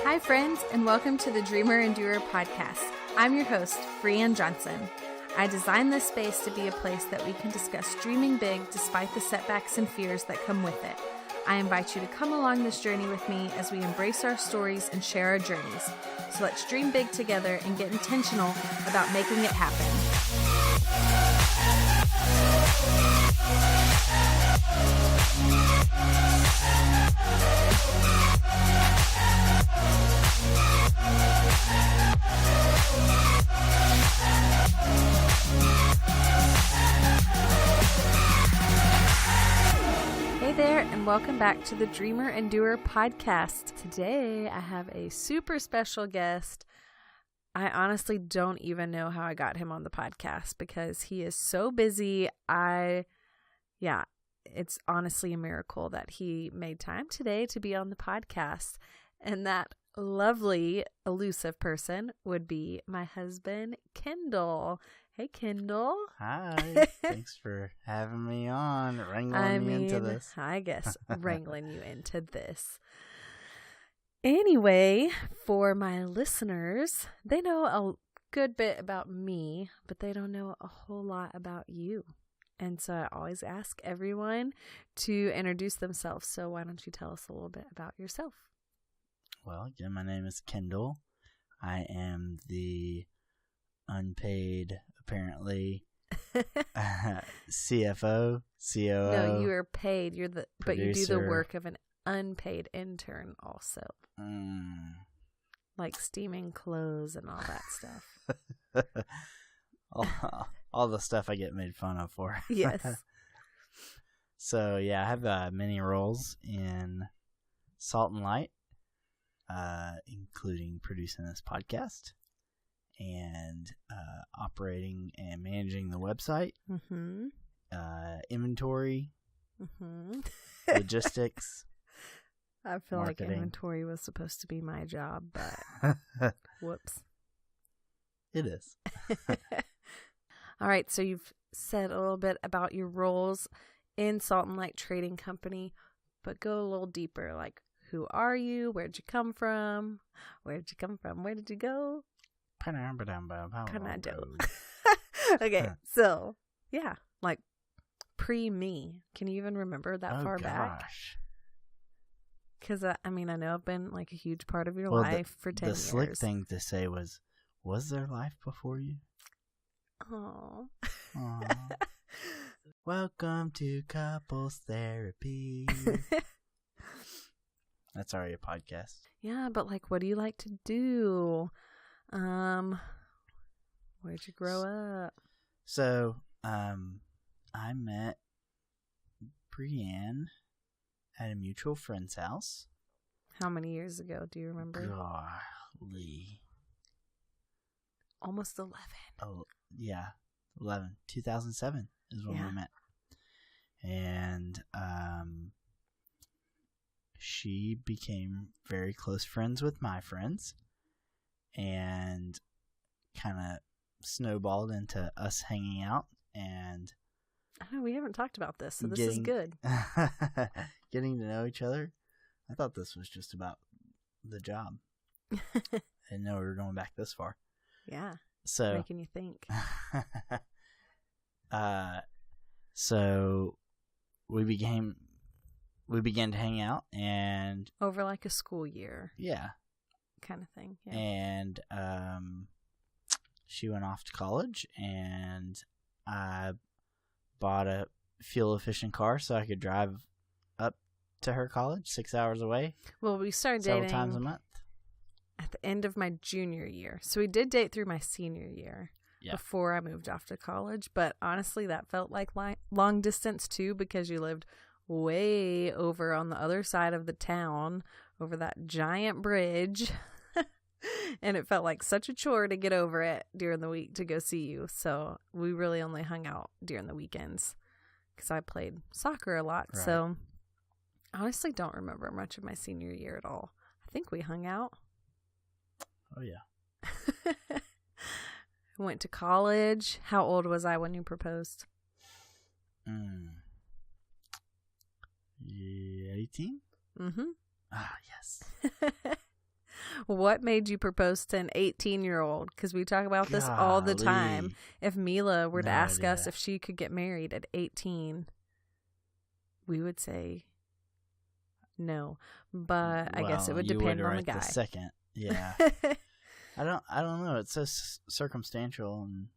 Hi, friends, and welcome to the Dreamer and Doer podcast. I'm your host, Bree Johnson. I designed this space to be a place that we can discuss dreaming big despite the setbacks and fears that come with it. I invite you to come along this journey with me as we embrace our stories and share our journeys. So let's dream big together and get intentional about making it happen. Hey there, and welcome back to the Dreamer and Doer podcast. Today, I have a super special guest. I honestly don't even know how I got him on the podcast because he is so busy. It's honestly a miracle that he made time today to be on the podcast. And that lovely, elusive person would be my husband, Kendall. Hey, Kendall. Hi. Thanks for having me on, wrangling me into this. I guess wrangling you into this. Anyway, for my listeners, they know a good bit about me, but they don't know a whole lot about you. And so I always ask everyone to introduce themselves. So why don't you tell us a little bit about yourself? Well, again, my name is Kendall. I am the unpaid, apparently, CFO, COO. No, you are paid. But you do the producer. work of an unpaid intern also. Like steaming clothes and all that stuff. all the stuff I get made fun of for. Yes. So, yeah, I have many roles in Salt and Light, including producing this podcast and operating and managing the website, inventory, logistics. I feel marketing. like inventory was supposed to be my job, but whoops. It is. All right, so you've said a little bit about your roles in Salt and Light Trading Company, but go a little deeper. Like, who are you? Where'd you come from? Where'd you come from? Where did you go? Canada. Okay, so, yeah, like pre-me. Can you even remember that far back? Because, I know I've been like a huge part of your life for 10 years. The slick thing to say was there life before you? Oh. Welcome to Couples Therapy. That's already a podcast. Yeah, but like, what do you like to do? Where'd you grow up? So, I met Bree at a mutual friend's house. How many years ago? Do you remember? Golly. Almost 11. Oh, yeah. 11. 2007 is when we met. And, she became very close friends with my friends and kind of snowballed into us hanging out and we haven't talked about this, so this is good. Getting to know each other. I thought this was just about the job. I didn't know we were going back this far. Yeah. So making you think. So we began to hang out and over like a school year. Yeah. Kind of thing. Yeah. And she went off to college and I bought a fuel efficient car so I could drive up to her college 6 hours away. Well, we started several dating times a month at the end of my junior year. So we did date through my senior year before I moved off to college. But honestly, that felt like long distance too, because you lived way over on the other side of the town over that giant bridge. And it felt like such a chore to get over it during the week to go see you. So we really only hung out during the weekends because I played soccer a lot. Right. So I honestly don't remember much of my senior year at all. I think we hung out. Oh, yeah. Went to college. How old was I when you proposed? 18? Mm-hmm. Ah, yes. What made you propose to an 18-year-old? Because we talk about this all the time. If Mila were to ask us if she could get married at 18, we would say no. But I guess it would depend on the guy. The second, yeah. I don't know. It's so circumstantial. And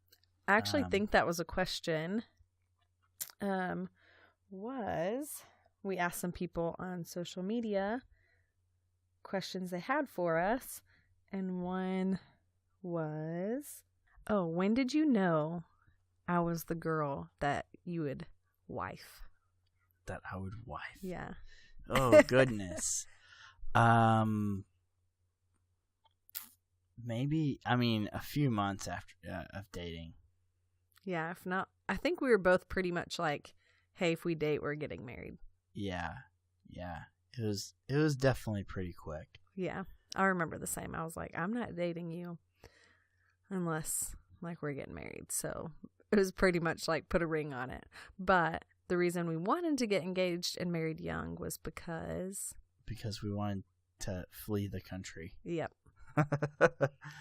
I actually think that was a question. We asked some people on social media questions they had for us, and one was, when did you know I was the girl that you would wife? That I would wife? Yeah. Oh, goodness. Maybe, a few months after of dating. Yeah, if not, I think we were both pretty much like, hey, if we date, we're getting married. Yeah. It was definitely pretty quick. Yeah, I remember the same. I was like, I'm not dating you unless, like, we're getting married. So it was pretty much like put a ring on it. But the reason we wanted to get engaged and married young was because we wanted to flee the country. Yep.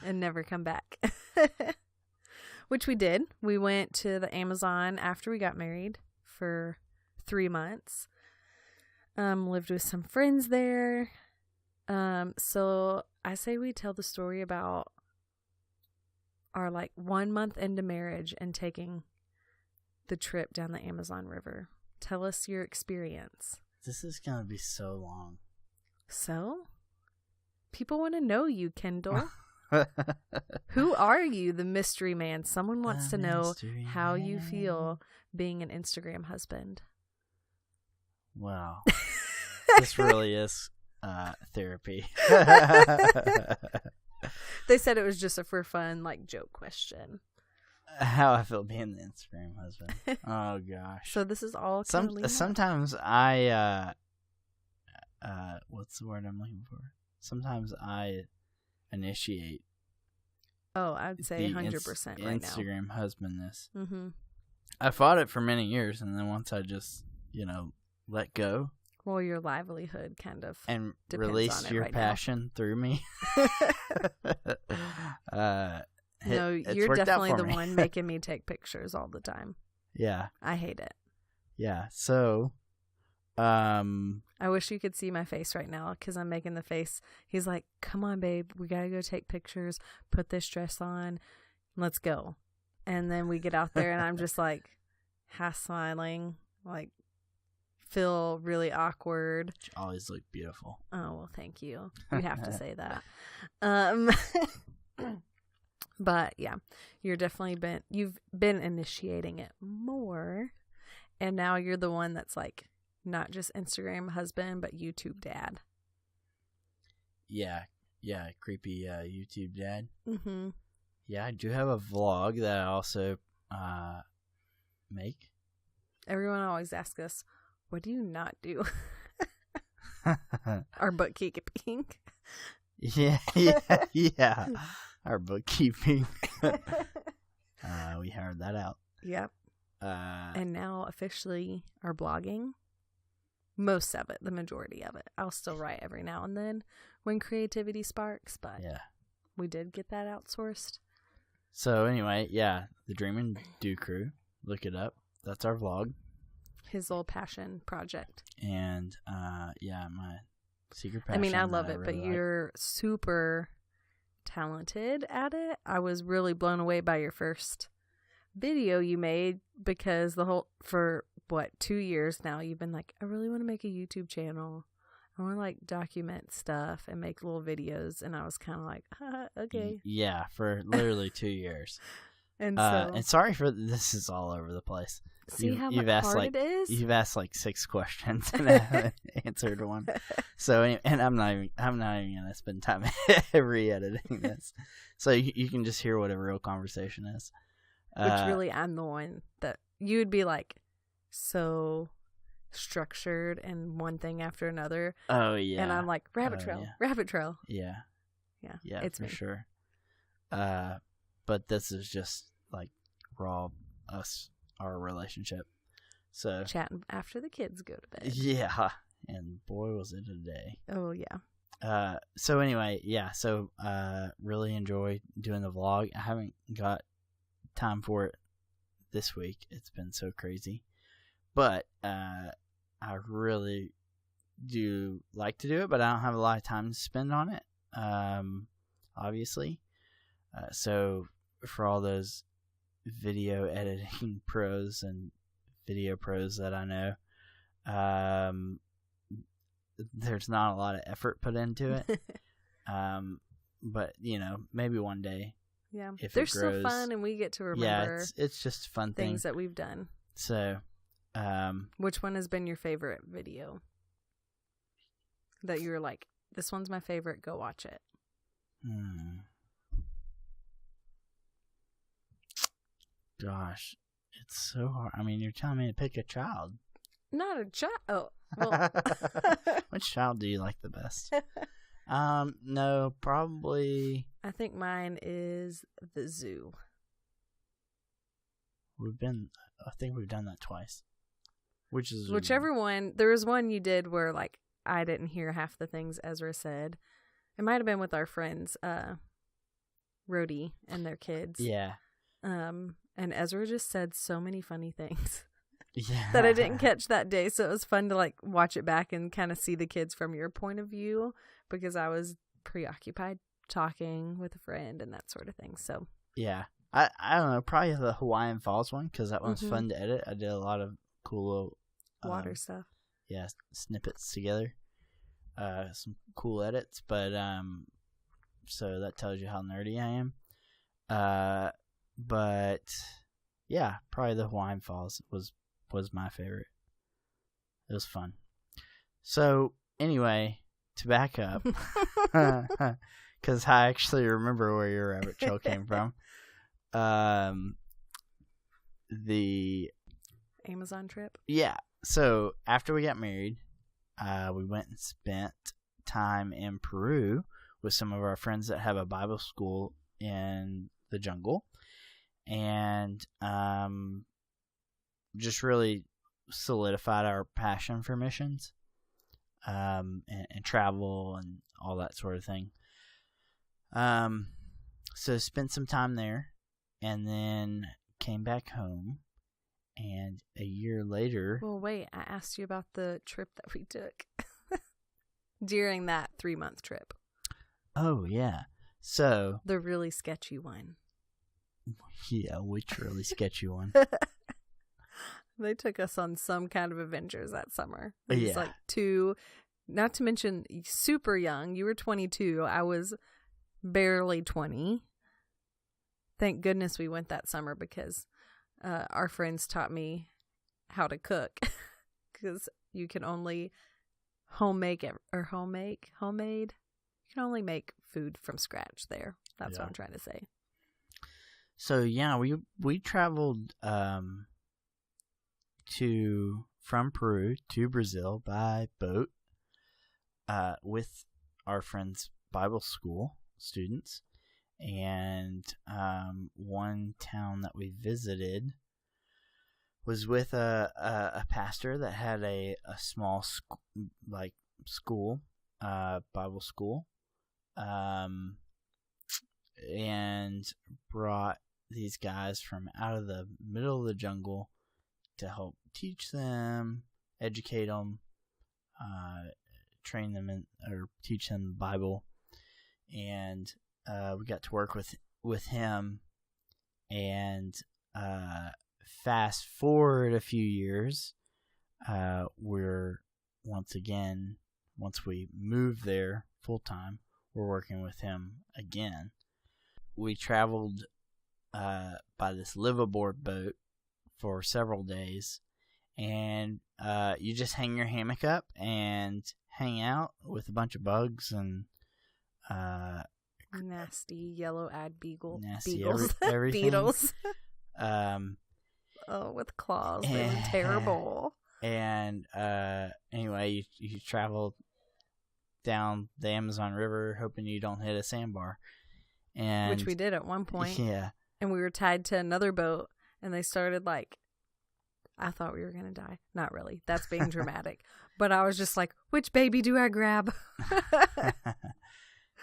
And never come back. Which we did. We went to the Amazon after we got married for 3 months. Lived with some friends there. So I say we tell the story about our 1 month into marriage and taking the trip down the Amazon River. Tell us your experience. This is going to be so long. So? People want to know you, Kendall. Who are you, the mystery man? Someone wants to know how you feel being an Instagram husband. Wow. This really is therapy. They said it was just a for fun, joke question. How I feel being the Instagram husband. Oh, gosh. So this is all sometimes I, what's the word I'm looking for? Sometimes I initiate. Oh, I'd say 100% right now. Instagram husbandness. Mm-hmm. I fought it for many years, and then once I just, let go. Well, your livelihood kind of and depends release on it your right passion through me. No, you're definitely the one making me take pictures all the time. Yeah. I hate it. Yeah. So, I wish you could see my face right now because I'm making the face. He's like, come on, babe. We got to go take pictures. Put this dress on. Let's go. And then we get out there and I'm just half smiling, feel really awkward. You always look beautiful. Oh, well, thank you. You have to say that. But yeah, you've been initiating it more. And now you're the one that's not just Instagram husband, but YouTube dad. Yeah. Creepy YouTube dad. Mm-hmm. Yeah, I do have a vlog that I also make. Everyone always asks us, what do you not do? Our bookkeeping. Yeah. Our bookkeeping. We hired that out. Yep. And now officially our blogging. Most of it, the majority of it. I'll still write every now and then when creativity sparks, but yeah, we did get that outsourced. So anyway, yeah, the Dream and Do Crew. Look it up. That's our vlog. His little passion project. And yeah, my secret passion. I love it, but you're super talented at it. I was really blown away by your first video you made because for 2 years now you've been I really want to make a YouTube channel. I want to document stuff and make little videos, and I was kind of okay. Yeah, for literally 2 years. And and sorry for this is all over the place. See how hard it is? You've asked 6 questions and I haven't answered one. So and I'm not even gonna spend time re-editing this. So you can just hear what a real conversation is. Which really, I'm the one that you would be so structured and one thing after another. Oh yeah. And I'm rabbit trail. Yeah. Yeah. It's for me. Sure. But this is just raw our relationship. So chatting after the kids go to bed. Yeah. And boy was it a day. Oh yeah. So anyway, yeah. So really enjoy doing the vlog. I haven't got time for it this week. It's been so crazy, but I really do like to do it, but I don't have a lot of time to spend on it. Obviously. So for all those video editing pros and video pros that I know, there's not a lot of effort put into it. But maybe one day. Yeah, if they're it grows, still fun, and we get to remember. Yeah, it's just fun things that we've done. So, which one has been your favorite video? That you're like, this one's my favorite. Go watch it. Gosh, it's so hard. I mean, you're telling me to pick a child. Not a child. Oh, well. Which child do you like the best? No, probably. I think mine is the zoo. I think we've done that twice. Whichever one. There was one you did where like I didn't hear half the things Ezra said. It might have been with our friends, Rhodey and their kids. Yeah. And Ezra just said so many funny things. Yeah. That I didn't catch that day. So it was fun to like watch it back and kind of see the kids from your point of view, because I was preoccupied talking with a friend and that sort of thing. So yeah, I don't know, probably the Hawaiian Falls one, because that one's fun to edit. I did a lot of cool water stuff. Yeah, snippets together. Some cool edits, but so that tells you how nerdy I am. But yeah, probably the Hawaiian Falls was my favorite. It was fun. So anyway, to back up, because I actually remember where your rabbit trail came from. The Amazon trip. Yeah. So after we got married, we went and spent time in Peru with some of our friends that have a Bible school in the jungle, and just really solidified our passion for missions, and travel and all that sort of thing. So spent some time there, and then came back home. And a year later... Well, wait, I asked you about the trip that we took during that 3-month trip. Oh, yeah. So... The really sketchy one. Yeah, which really sketchy one? They took us on some kind of adventures that summer. It was like not to mention super young. You were 22. I was barely 20. Thank goodness we went that summer, because... our friends taught me how to cook, because you can only homemade. You can only make food from scratch there. That's what I'm trying to say. So yeah, we traveled from Peru to Brazil by boat with our friends' Bible school students. And one town that we visited was with a pastor that had a small school, Bible school, and brought these guys from out of the middle of the jungle to help teach them, educate them, train them or teach them the Bible. And we got to work with him, and fast forward a few years, we're once we moved there full time, we're working with him again. We traveled by this liveaboard boat for several days, and you just hang your hammock up and hang out with a bunch of bugs and nasty yellow beagles. Everything. Beetles. With claws. They were terrible. And anyway, you travel down the Amazon River hoping you don't hit a sandbar. Which we did at one point. Yeah. And we were tied to another boat, and they started like I thought we were going to die. Not really. That's being dramatic. But I was just like, which baby do I grab?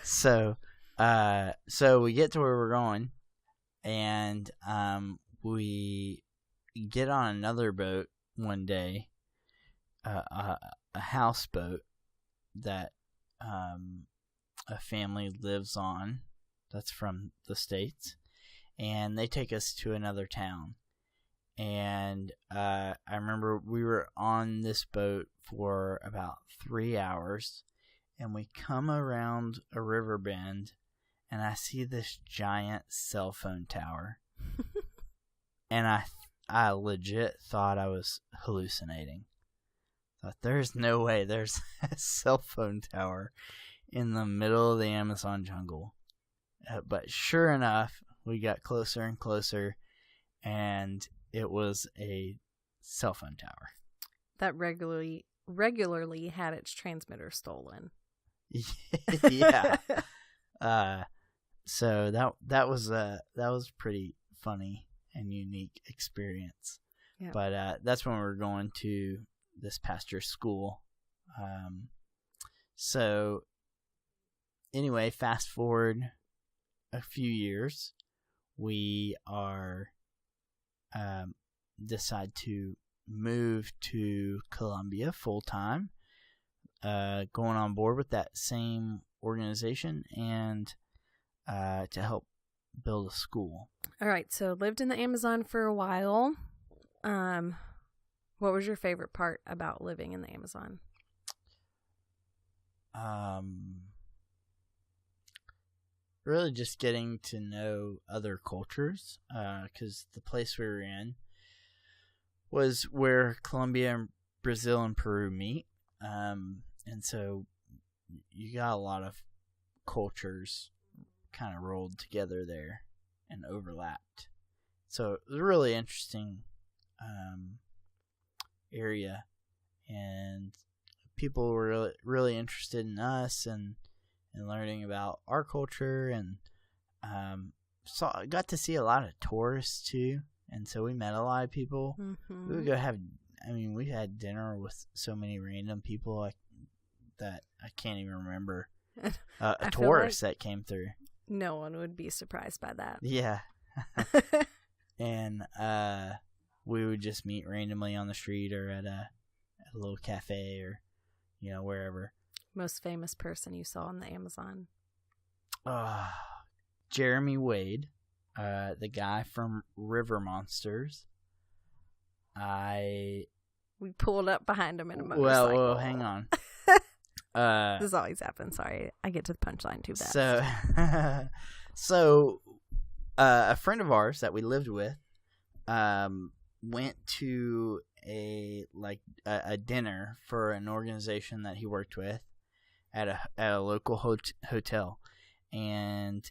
So we get to where we're going, and we get on another boat one day, a houseboat that a family lives on that's from the States, and they take us to another town. And I remember we were on this boat for about 3 hours, and we come around a river bend, and I see this giant cell phone tower. And I legit thought I was hallucinating. Thought, there's no way there's a cell phone tower in the middle of the Amazon jungle. But sure enough, we got closer and closer, and it was a cell phone tower that regularly had its transmitter stolen. Yeah. So that was pretty funny and unique experience. Yep. But that's when we were going to this pastor's school. So anyway, fast forward a few years, we are decide to move to Columbia full time, going on board with that same organization and to help build a school. All right, so lived in the Amazon for a while. What was your favorite part about living in the Amazon? Really just getting to know other cultures, because the place we were in was where Colombia and Brazil and Peru meet. And so you got a lot of cultures kind of rolled together there and overlapped. So it was a really interesting area, and people were really, really interested in us and learning about our culture, and got to see a lot of tourists too. And so we met a lot of people. Mm-hmm. We would go we had dinner with so many random people that I can't even remember. A tourist that came through. No one would be surprised by that. Yeah. And we would just meet randomly on the street or at a little cafe or, wherever. Most famous person you saw on the Amazon? Jeremy Wade, the guy from River Monsters. We pulled up behind him in a motorcycle. Well, hang on. This always happens. Sorry, I get to the punchline too fast. So a friend of ours that we lived with went to a dinner for an organization that he worked with at a local hotel, and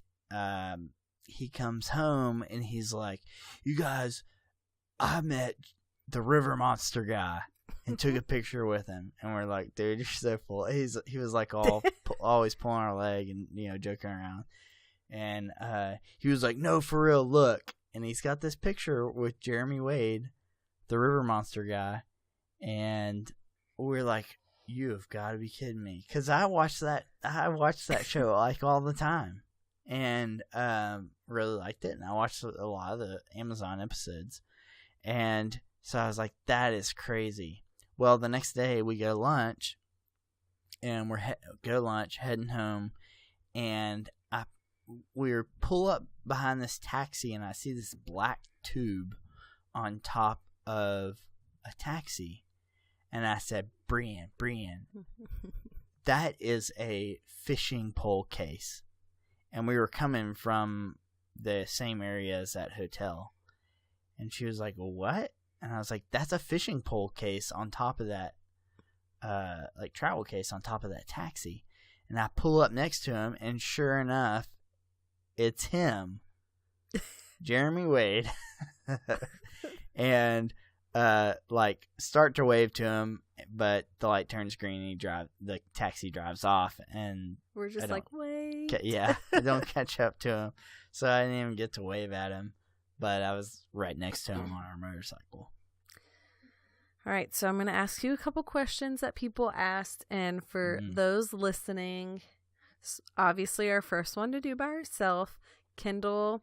he comes home and he's like, "You guys, I met the River Monster guy." And took a picture with him, and we're like, "Dude, you're so full." He was like always pulling our leg and joking around, and he was like, "No, for real, look." And he's got this picture with Jeremy Wade, the River Monster guy, and we're like, "You have got to be kidding me!" Because I watched that show like all the time, and really liked it, and I watched a lot of the Amazon episodes, and so I was like, "That is crazy." Well, the next day we go to lunch, and we're heading home, and we pull up behind this taxi, and I see this black tube on top of a taxi, and I said, Brian, that is a fishing pole case. And we were coming from the same area as that hotel, and she was like, "What?" And I was like, "That's a fishing pole case on top of that, travel case on top of that taxi." And I pull up next to him, and sure enough, it's him, Jeremy Wade, and start to wave to him, but the light turns green, and the taxi drives off, and we're just like, wait. I don't catch up to him, so I didn't even get to wave at him. But I was right next to him on our motorcycle. All right, so I'm going to ask you a couple questions that people asked. And for those listening, obviously our first one to do by herself, Kendall,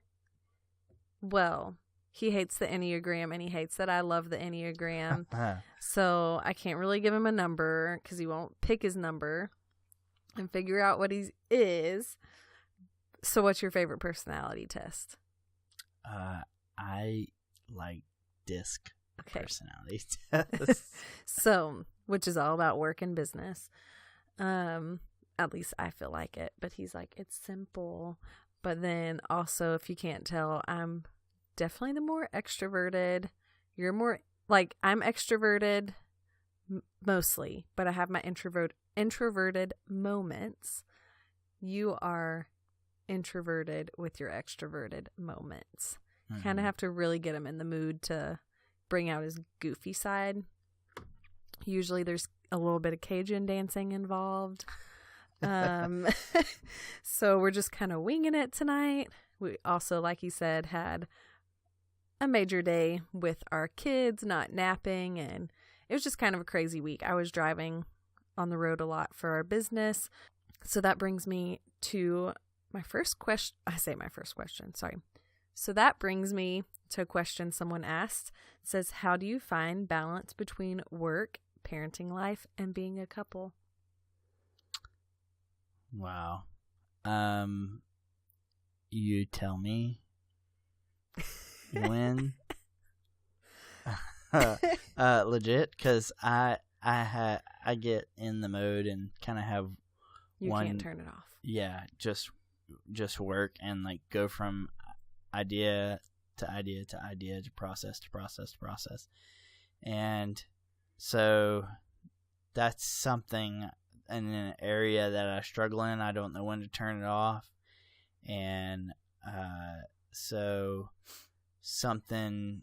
well, he hates the Enneagram and he hates that I love the Enneagram. So I can't really give him a number because he won't pick his number and figure out what he is. So what's your favorite personality test? I like DISC. Personality test. So, which is all about work and business. At least I feel like it. But he's like, it's simple. But then also, if you can't tell, I'm definitely the more extroverted. You're more like, I'm extroverted mostly, but I have my introverted moments. You are introverted with your extroverted moments. Mm-hmm. Kind of have to really get him in the mood to bring out his goofy side. Usually there's a little bit of Cajun dancing involved. So we're just kind of winging it tonight. We also, like he said, had a major day with our kids not napping, and it was just kind of a crazy week. I was driving on the road a lot for our business. So that brings me to my first question. I say my first question, sorry. So that brings me to a question someone asked. It says, how do you find balance between work, parenting life, and being a couple? Wow. You tell me when. Legit, because I get in the mode and kind of have you can't turn it off. Yeah, just work and like go from idea to idea to idea to process to process to process. And so that's something in an area that I struggle in. I don't know when to turn it off. And so something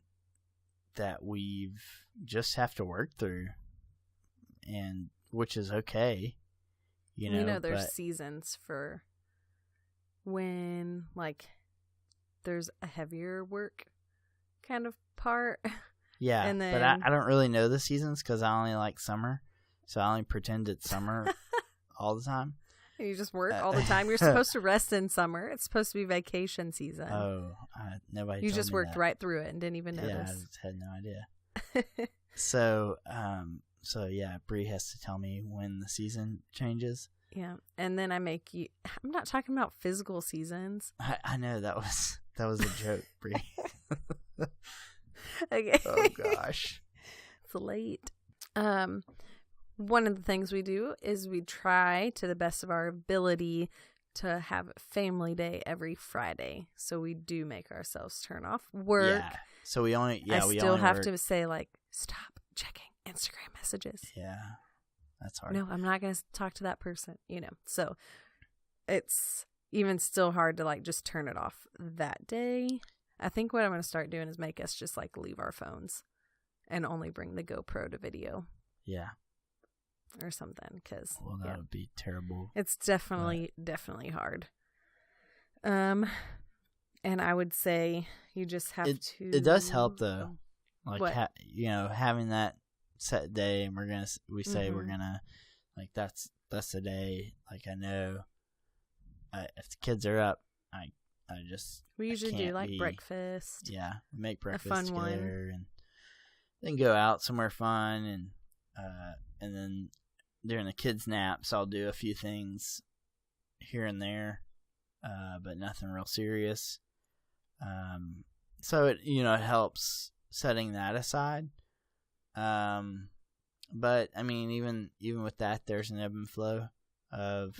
that we've just have to work through, and which is okay. You know, there's seasons for when like there's a heavier work kind of part. Yeah, and then, but I don't really know the seasons because I only like summer. So I only pretend it's summer all the time. You just work all the time. You're supposed to rest in summer. It's supposed to be vacation season. Oh, nobody You told just me worked that. right through it and didn't even notice. Yeah, I just had no idea. So yeah, Bree has to tell me when the season changes. Yeah, and then I make you. I'm not talking about physical seasons. I know that was a joke, Bree. Okay. Oh gosh, it's late. One of the things we do is we try to the best of our ability to have family day every Friday. So we do make ourselves turn off work. Yeah. So we only have to say like, stop checking Instagram messages. Yeah. That's hard. No, I'm not going to talk to that person, So it's even still hard to like just turn it off that day. I think what I'm going to start doing is make us just like leave our phones and only bring the GoPro to video. Yeah. Or something, because that would be terrible. It's definitely hard. And I would say you just have to. It does help though, like what? Having that set day, and we say we're gonna like that's the day. Like I know, if the kids are up, we usually do like breakfast. Yeah, we make breakfast a fun together, one. and then go out somewhere fun, and then during the kids' naps, I'll do a few things here and there, but nothing real serious. So it helps setting that aside. But I mean, even with that, there's an ebb and flow of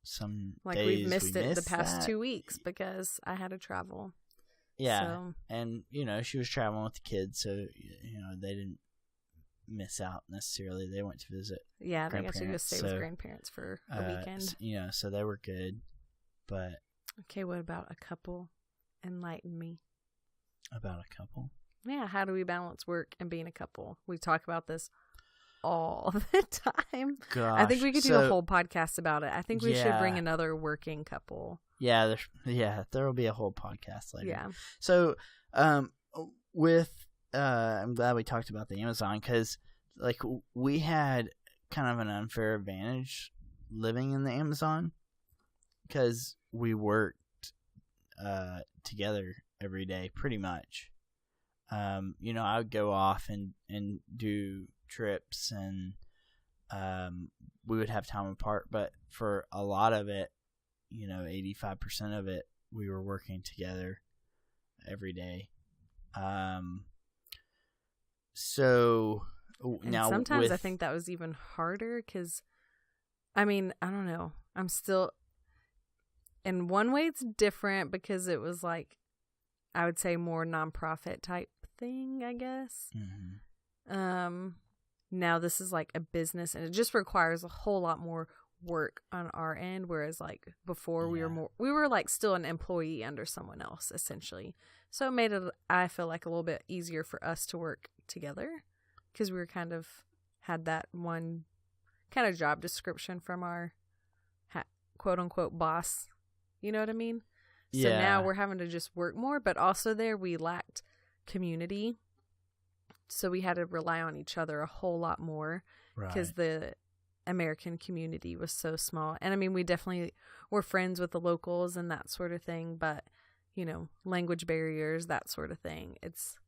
some like days we've missed it the past 2 weeks because I had to travel. Yeah, so. And she was traveling with the kids, so they didn't miss out necessarily. They went to visit. Yeah, they got to go stay with grandparents for a weekend. So they were good. But okay, what about a couple? Enlighten me. About a couple? Yeah, how do we balance work and being a couple? We talk about this all the time. Gosh, I think we could do a whole podcast about it. I think we should bring another working couple. Yeah, there will be a whole podcast later. Yeah. So, with I'm glad we talked about the Amazon, because like we had kind of an unfair advantage living in the Amazon because we worked together every day pretty much. I would go off and do trips, and we would have time apart, but for a lot of it, 85% of it, we were working together every day. So now sometimes I think that was even harder because, I don't know. I'm still, in one way it's different because it was like, I would say more nonprofit type thing, I guess. Mm-hmm. Now this is like a business, and it just requires a whole lot more work on our end, whereas like before we were like still an employee under someone else essentially. So it made it, I feel like, a little bit easier for us to work together because we were had that one kind of job description from our quote unquote boss. You know what I mean? So now we're having to just work more, but also there we lacked community. So we had to rely on each other a whole lot more because the American community was so small. And we definitely were friends with the locals and that sort of thing, but language barriers, that sort of thing. It's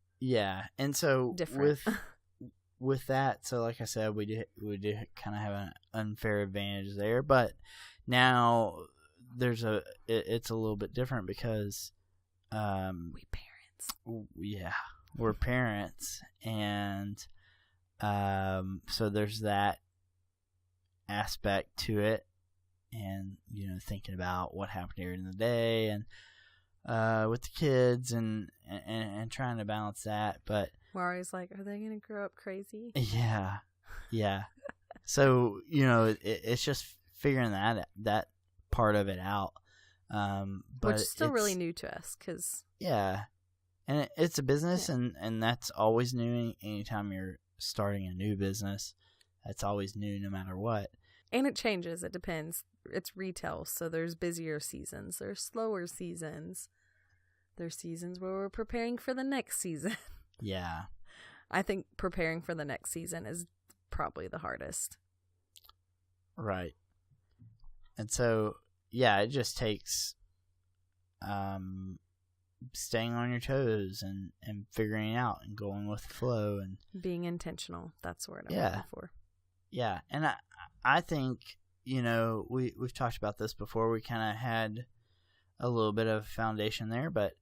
and so different. with that, so like I said, we did kind of have an unfair advantage there, but now it's a little bit different because we parents. We're parents, and so there's that aspect to it, and thinking about what happened during the day and with the kids and trying to balance that. But we're always like, are they gonna grow up crazy? Yeah. So it's just figuring that part of it out, but which is still really new to us because and it's a business, and that's always new. Anytime you're starting a new business, that's always new no matter what. And it changes. It depends. It's retail, so there's busier seasons. There's slower seasons. There's seasons where we're preparing for the next season. Yeah. I think preparing for the next season is probably the hardest. Right. And so, it just takes staying on your toes and figuring it out and going with the flow and being intentional. That's the word I'm looking for. Yeah. And I think, we've talked about this before. We kind of had a little bit of foundation there, but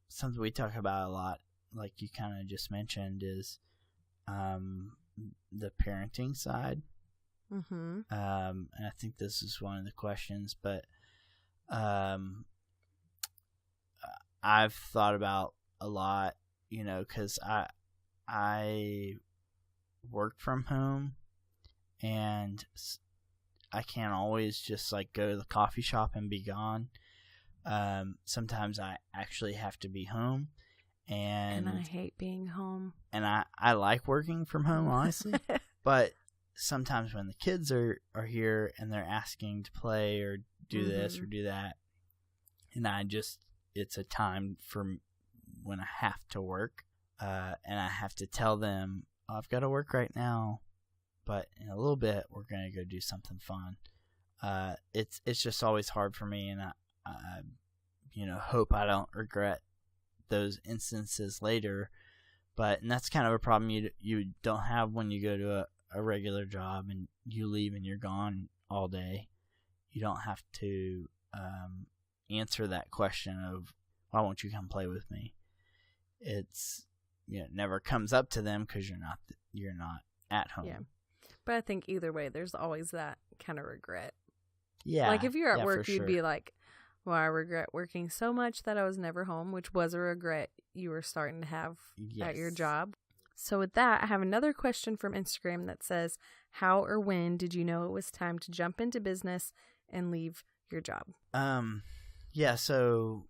something we talk about a lot, like you kind of just mentioned, is the parenting side. Mm-hmm. And I think this is one of the questions, but I've thought about a lot, because I work from home, and I can't always just like go to the coffee shop and be gone. Sometimes I actually have to be home, and I hate being home. And I like working from home, honestly, but sometimes when the kids are here and they're asking to play or do this or do that, and it's a time for when I have to work, and I have to tell them, I've got to work right now, but in a little bit we're going to go do something fun. It's just always hard for me, and I hope I don't regret those instances later. And that's kind of a problem you don't have when you go to a regular job and you leave and you're gone all day. You don't have to answer that question of, why won't you come play with me? It's it never comes up to them because you're not at home. Yeah, but I think either way, there's always that kind of regret. Yeah, like if you're at work, you'd be like, well, I regret working so much that I was never home, which was a regret you were starting to have at your job. So with that, I have another question from Instagram that says, how or when did you know it was time to jump into business and leave your job? Yeah, so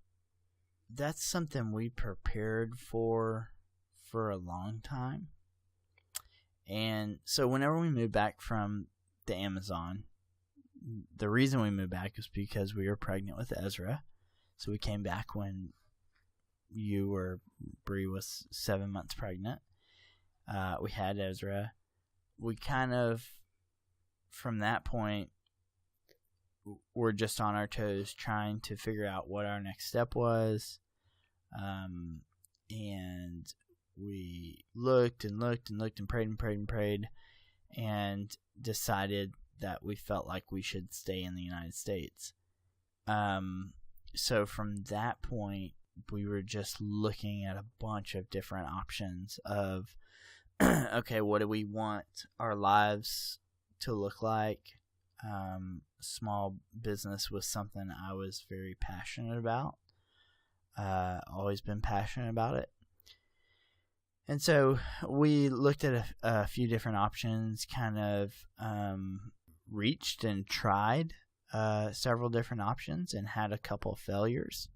that's something we prepared for a long time. And so whenever we moved back from the Amazon, the reason we moved back was because we were pregnant with Ezra. So we came back when Bree was 7 months pregnant. We had Ezra. We kind of, from that point, we're just on our toes trying to figure out what our next step was. And we looked and prayed and decided that we felt like we should stay in the United States. So from that point, we were just looking at a bunch of different options of, okay, what do we want our lives to look like? Small business was something I was very passionate about. Always been passionate about it. And so we looked at a few different options, kind of reached and tried several different options and had a couple of failures,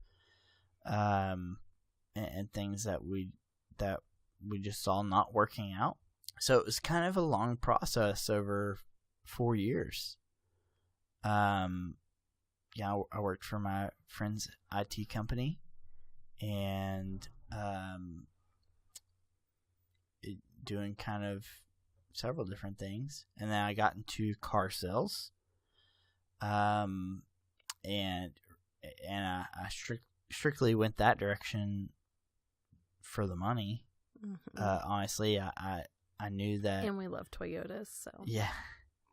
and things that we just saw not working out. So it was kind of a long process over 4 years. I worked for my friend's IT company, and doing kind of several different things, and then I got into car sales, and I strictly went that direction for the money. Mm-hmm. Honestly, I knew that, and we love Toyotas, so yeah,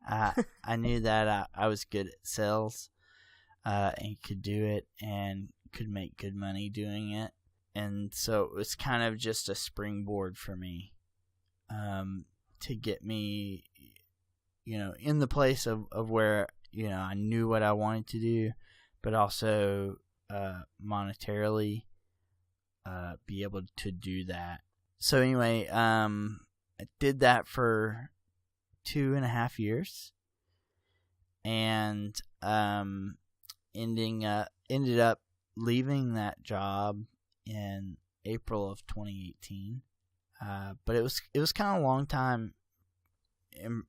I knew that I was good at sales, and could do it, and could make good money doing it, and so it was kind of just a springboard for me. To get me, in the place of where, I knew what I wanted to do, but also monetarily be able to do that. So anyway, I did that for 2.5 years, and ended up leaving that job in April of 2018. But it was kind of a long time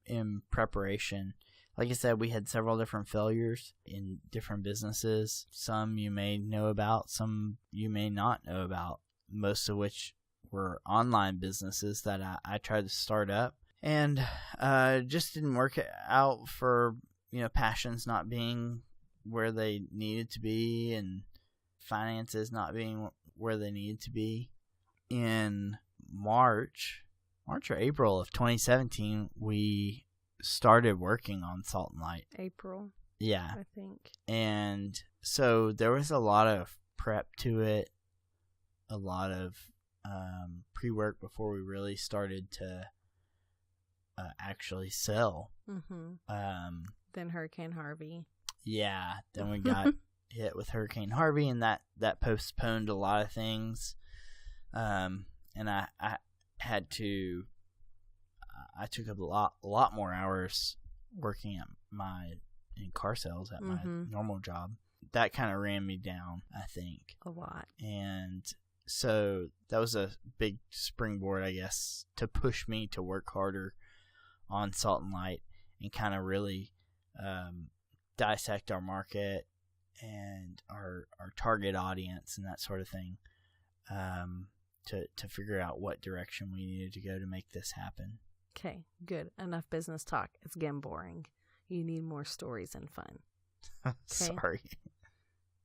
in preparation. Like I said, we had several different failures in different businesses. Some you may know about, some you may not know about, most of which were online businesses that I tried to start up. And just didn't work out for, passions not being where they needed to be and finances not being where they needed to be. In March or April of 2017, we started working on Salt and Light. April. Yeah. I think. And so there was a lot of prep to it, a lot of pre-work before we really started to actually sell. Mm-hmm. Then Hurricane Harvey. Yeah. Then we got hit with Hurricane Harvey, and that postponed a lot of things. And I took up a lot more hours working in car sales at my normal job. That kind of ran me down, I think. A lot. And so that was a big springboard, I guess, to push me to work harder on Salt and Light and kind of really dissect our market and our target audience and that sort of thing. To figure out what direction we needed to go to make this happen. Okay, good. Enough business talk. It's getting boring. You need more stories and fun. Sorry.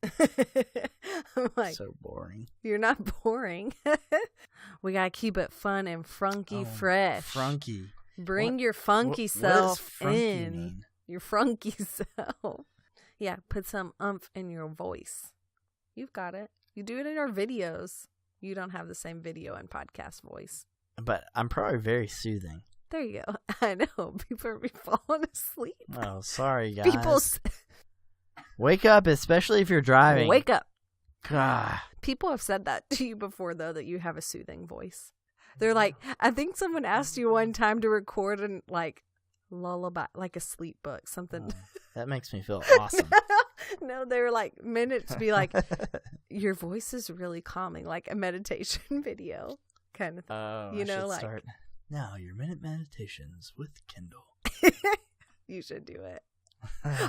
I'm like, so boring. You're not boring. We got to keep it fun and fresh. Frunky. Bring your funky self what does frunky in. mean? Your funky self. Yeah, put some oomph in your voice. You've got it. You do it in our videos. You don't have the same video and podcast voice. But I'm probably very soothing. There you go. I know. People are falling asleep. Oh, sorry, guys. People wake up, especially if you're driving. Wake up. God. People have said that to you before, though, that you have a soothing voice. They're like, I think someone asked you one time to record an, lullaby, like a sleep book, something. Oh, that makes me feel awesome. No, they were meant it to be your voice is really calming, like a meditation video kind of thing. Oh, start. Now your minute meditations with Kendall. You should do it.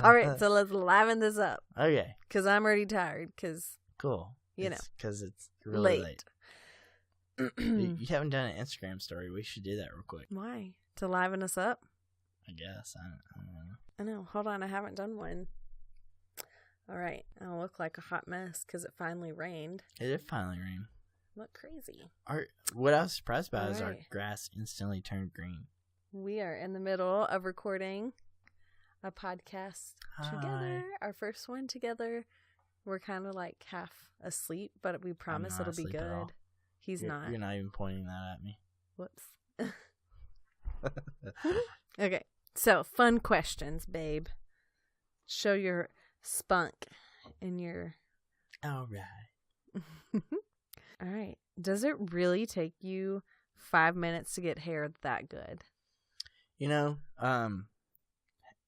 All right, so let's liven this up. Okay. Because I'm already tired. Cool. Because really late. You haven't done an Instagram story. We should do that real quick. Why? To liven us up? I guess. I don't know. I know. Hold on. I haven't done one. All right. I'll look like a hot mess because it finally rained. It did finally rain. Look crazy. What I was surprised about is our grass instantly turned green. We are in the middle of recording a podcast together. Our first one together. We're kind of like half asleep, but we promise it'll be good. He's not. You're not even pointing that at me. Whoops. Okay. So, fun questions, babe. Show your spunk in your... All right. All right. Does it really take you 5 minutes to get hair that good? You know,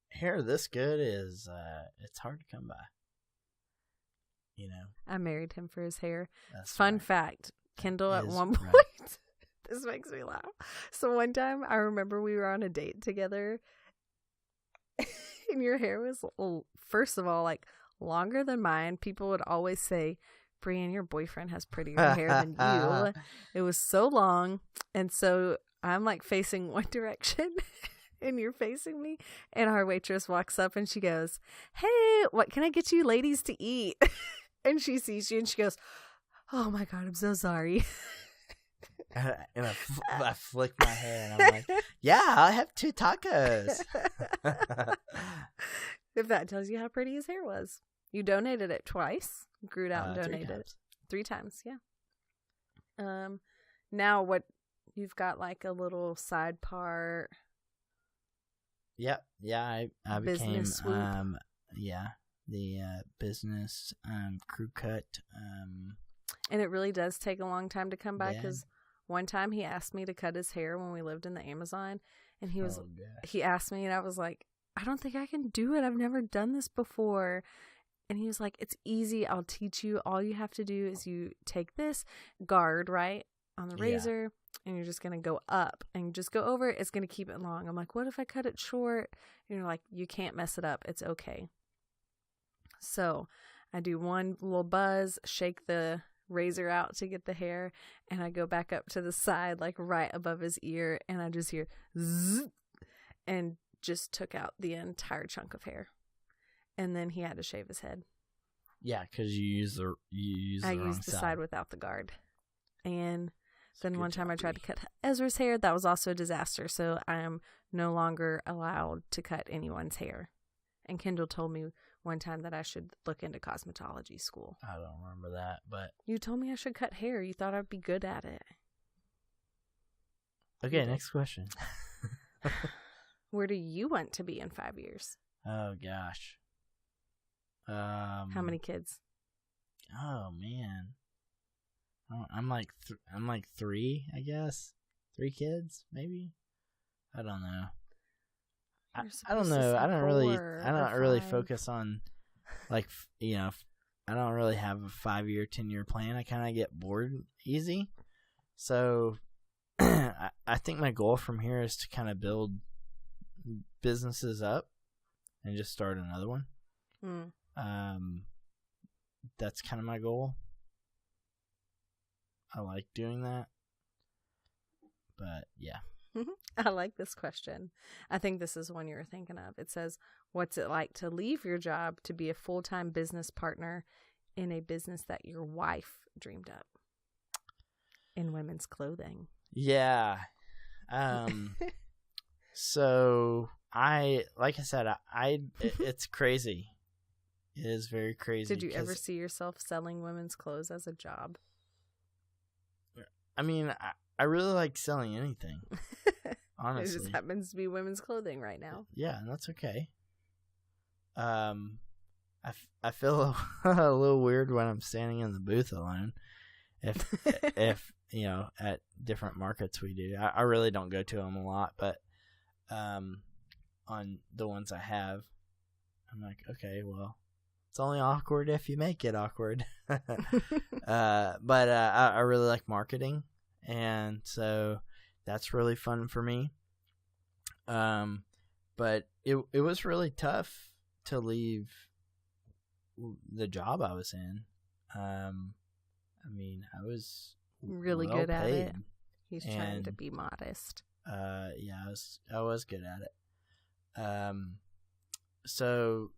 hair this good is, it's hard to come by. You know? I married him for his hair. That's Fun fact. Kendall at one point... Right. This makes me laugh. So one time, I remember we were on a date together, and your hair was, first of all, like, longer than mine. People would always say, Brian, your boyfriend has prettier hair than you. It was so long, and so I'm, like, facing one direction, and you're facing me, and our waitress walks up, and she goes, hey, what can I get you ladies to eat? And she sees you, and she goes, oh, my God, I'm so sorry. And I flick my hair, and I'm like, yeah, I have 2 tacos. If that tells you how pretty his hair was. You donated it twice. Grew it out and donated it 3 times. Yeah. Now what? You've got like a little side part. Yep. Yeah. I became swoop. the business crew cut. And it really does take a long time to come by because one time he asked me to cut his hair when we lived in the Amazon, and he asked me, and I was like, I don't think I can do it. I've never done this before. And he was like, it's easy. I'll teach you. All you have to do is you take this guard, right, on the razor, and you're just going to go up and just go over it. It's going to keep it long. I'm like, what if I cut it short? And you're like, you can't mess it up. It's okay. So I do one little buzz, shake the razor out to get the hair, and I go back up to the side, like right above his ear, and I just hear zzz, and just took out the entire chunk of hair. And then he had to shave his head. Yeah, because you use the side without the guard. And then one time I tried to cut Ezra's hair. That was also a disaster. So I am no longer allowed to cut anyone's hair. And Kendall told me one time that I should look into cosmetology school. I don't remember that, but... You told me I should cut hair. You thought I'd be good at it. Okay, next question. Where do you want to be in 5 years? Oh, gosh. How many kids? Oh, man. I'm like 3, I guess. 3 kids, maybe? I don't know. I don't know. I don't really focus on, like, you know, I don't really have a 5-year, 10-year plan. I kind of get bored easy. So I think my goal from here is to kind of build businesses up and just start another one. That's kind of my goal. I like doing that. But yeah. I like this question. I think this is one you were thinking of. It says, what's it like to leave your job to be a full-time business partner in a business that your wife dreamed up in women's clothing? Yeah. So like I said, it's crazy. It is very crazy. Did you ever see yourself selling women's clothes as a job? I mean, I really like selling anything. Honestly. It just happens to be women's clothing right now. Yeah, and that's okay. I feel a little weird when I'm standing in the booth alone. If you know, at different markets we do. I really don't go to them a lot, but on the ones I have, I'm like, okay, well, it's only awkward if you make it awkward. But I really like marketing, and so that's really fun for me. But it was really tough to leave the job I was in. I mean, I was really well good at paid. it. He's trying to be modest. Yeah, I was good at it. So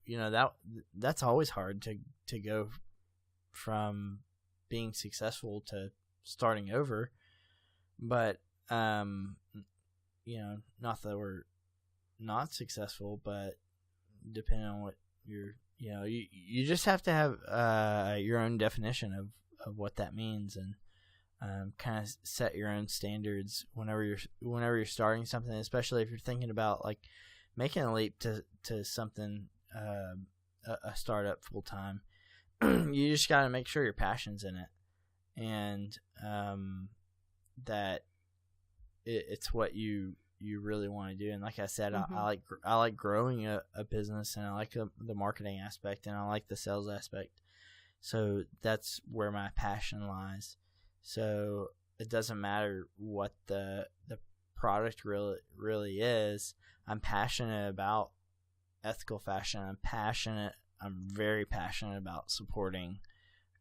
that's always hard to go from being successful to starting over. But not that we're not successful, but depending on what you just have to have your own definition of what that means, and kind of set your own standards whenever you're starting something, especially if you're thinking about like making a leap to something, a startup full time. You just got to make sure your passion's in it, and that it's what you really want to do. And like I said, I like growing a business, and I like the marketing aspect, and I like the sales aspect. So that's where my passion lies. So it doesn't matter what the product really is. I'm passionate about ethical fashion. I'm very passionate about supporting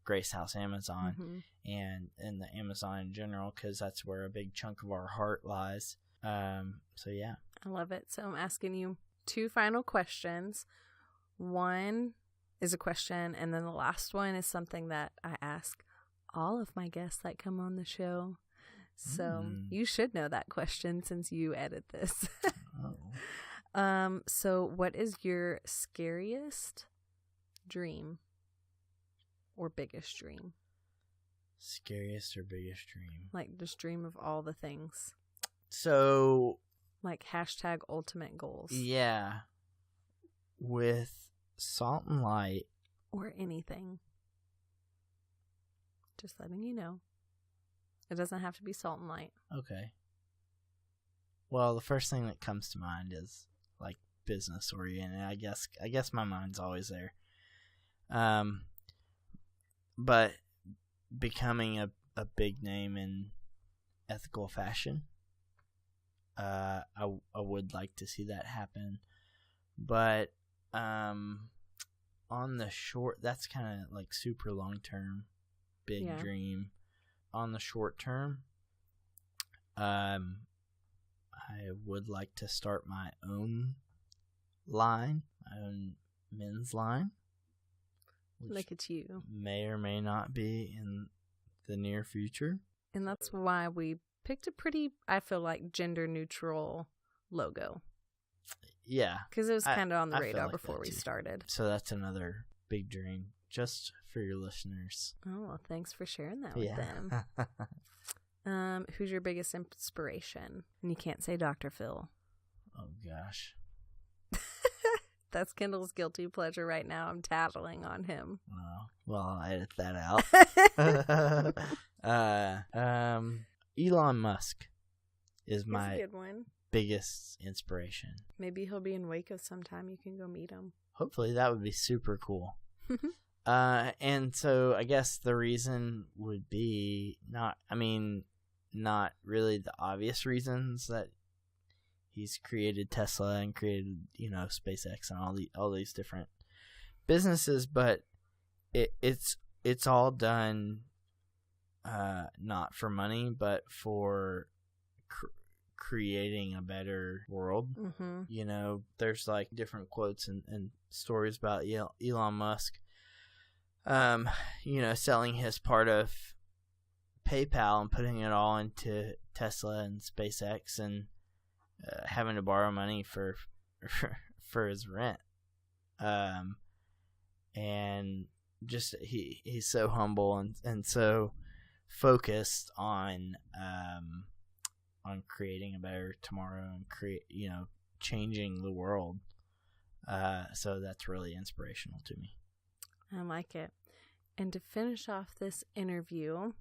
Grace House Amazon and the Amazon in general, because that's where a big chunk of our heart lies. So yeah. I love it. So I'm asking you 2 final questions. One is a question, and then the last one is something that I ask all of my guests that come on the show. So you should know that question since you edit this. So what is your scariest dream or biggest dream? Scariest or biggest dream? Like just dream of all the things. So like #ultimate goals. Yeah. With Salt and Light. Or anything. Just letting you know. It doesn't have to be Salt and Light. Okay. Well, the first thing that comes to mind is like business oriented. I guess my mind's always there. But becoming a big name in ethical fashion, I would like to see that happen. But on the short, that's kind of like super long term, big dream. On the short term, I would like to start my own line, my own men's line. Look at you. May or may not be in the near future. And that's why we picked a pretty, I feel like, gender neutral logo. Yeah. Because it was kind of on the radar before we started. So that's another big dream just for your listeners. Oh, well, thanks for sharing that with them. Who's your biggest inspiration? And you can't say Dr. Phil. Oh, gosh. That's Kendall's guilty pleasure right now. I'm tattling on him. Well, I'll edit that out. Elon Musk is my good one. Biggest inspiration. Maybe he'll be in Waco sometime. You can go meet him. Hopefully, that would be super cool. And so I guess the reason would be not really the obvious reasons that he's created Tesla and created, SpaceX and all these different businesses, but it's all done not for money, but for creating a better world. There's like different quotes and stories about Elon Musk selling his part of PayPal and putting it all into Tesla and SpaceX, and having to borrow money for his rent. And just he's so humble and so focused on creating a better tomorrow and changing the world. So that's really inspirational to me. I like it. And to finish off this interview,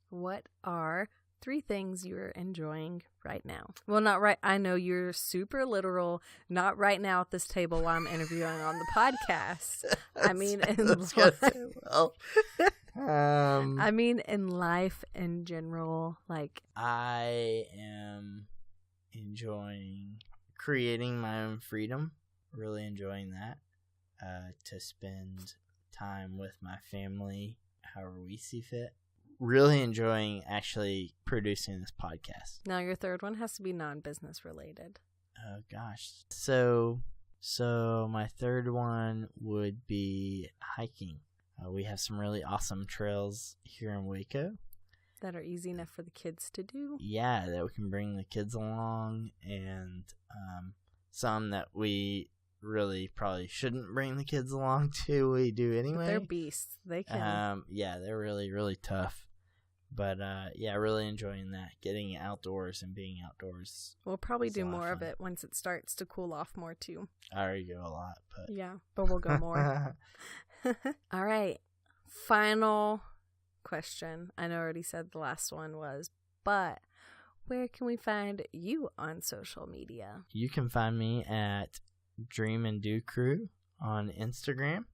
what are 3 things you're enjoying right now? Well, not right. I know you're super literal. Not right now at this table while I'm interviewing on the podcast. I mean, I mean, in life in general, like I am enjoying creating my own freedom. Really enjoying that. To spend time with my family, however we see fit. Really enjoying actually producing this podcast. Now your third one has to be non-business related. Oh gosh. So my third one would be hiking. We have some really awesome trails here in Waco that are easy enough for the kids to do. Yeah, that we can bring the kids along, and some that we really probably shouldn't bring the kids along to. We do anyway. But they're beasts. They can. Yeah, they're really, really tough. But yeah, really enjoying that. Getting outdoors and being outdoors. We'll probably do more of it once it starts to cool off more too. I already go a lot, but yeah, but we'll go more. All right. Final question. I know I already said the last one was, but where can we find you on social media? You can find me at Dream and Do Crew on Instagram.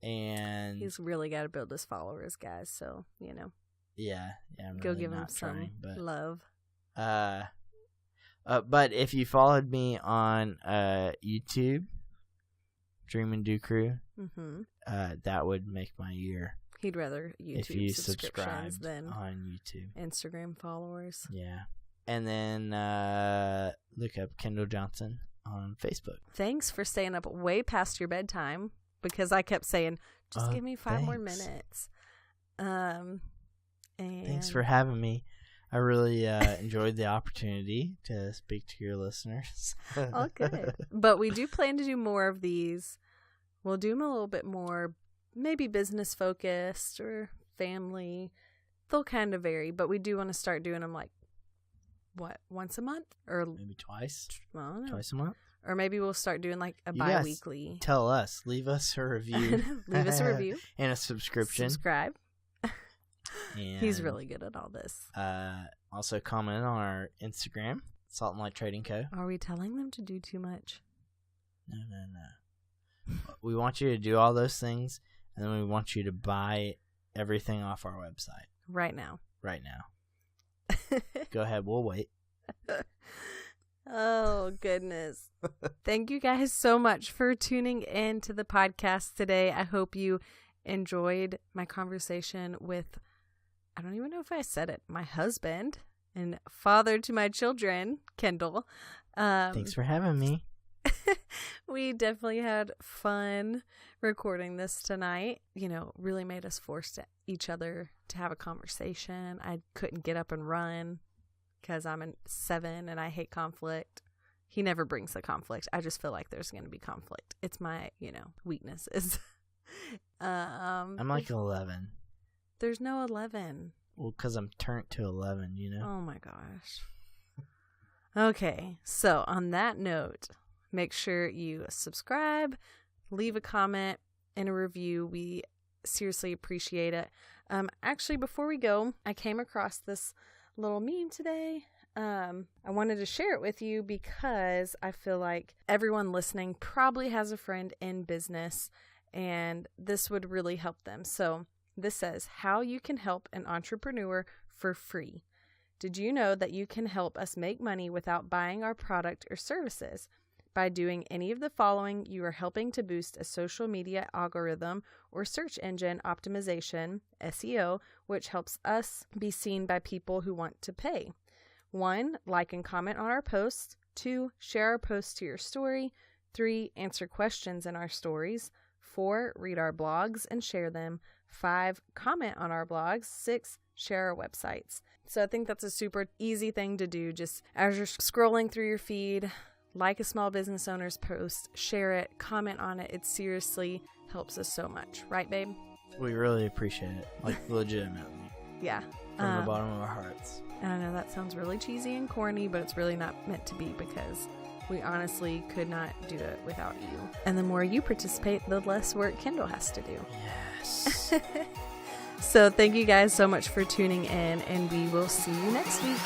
And he's really got to build his followers, guys. So, you know. Yeah. I'm go really give him not some trying, but, love. But if you followed me on YouTube, Dream and Do Crew, that would make my year. He'd rather YouTube if you subscriptions than on YouTube. Instagram followers. Yeah. And then look up Kendall Johnson on Facebook. Thanks for staying up way past your bedtime, because I kept saying, just give me 5 more minutes. And thanks for having me. I really enjoyed the opportunity to speak to your listeners. All good. But we do plan to do more of these. We'll do them a little bit more, maybe business focused or family. They'll kind of vary, but we do want to start doing them like, once a month? Or maybe twice? I don't know. Twice a month? Or maybe we'll start doing like a bi-weekly. Tell us. Leave us a review. Leave us a review. And a subscription. Subscribe. And, he's really good at all this. Also comment on our Instagram, Salt and Light Trading Co. Are we telling them to do too much? No. We want you to do all those things, and then we want you to buy everything off our website. Right now. Go ahead. We'll wait. Oh, goodness. Thank you guys so much for tuning in to the podcast today. I hope you enjoyed my conversation with, I don't even know if I said it, my husband and father to my children, Kendall. Thanks for having me. We definitely had fun recording this tonight. You know, really made us force each other to have a conversation. I couldn't get up and run because I'm a 7 and I hate conflict. He never brings the conflict. I just feel like there's going to be conflict. It's my, weaknesses. I'm like 11. There's no 11. Well, because I'm turned to 11, Oh my gosh. Okay, so on that note, make sure you subscribe, leave a comment and a review. We seriously appreciate it. Actually, before we go, I came across this little meme today. I wanted to share it with you because I feel like everyone listening probably has a friend in business and this would really help them. So this says, how you can help an entrepreneur for free. Did you know that you can help us make money without buying our product or services? By doing any of the following, you are helping to boost a social media algorithm or search engine optimization, SEO, which helps us be seen by people who want to pay. 1, like and comment on our posts. 2, share our posts to your story. 3, answer questions in our stories. 4, read our blogs and share them. 5, comment on our blogs. 6, share our websites. So I think that's a super easy thing to do. Just as you're scrolling through your feed, like a small business owner's post, share it, comment on it. It seriously helps us so much. Right, babe? We really appreciate it. Like, legitimately. Yeah. From the bottom of our hearts. And I know that sounds really cheesy and corny, but it's really not meant to be because we honestly could not do it without you. And the more you participate, the less work Kendall has to do. Yes. So thank you guys so much for tuning in, and we will see you next week.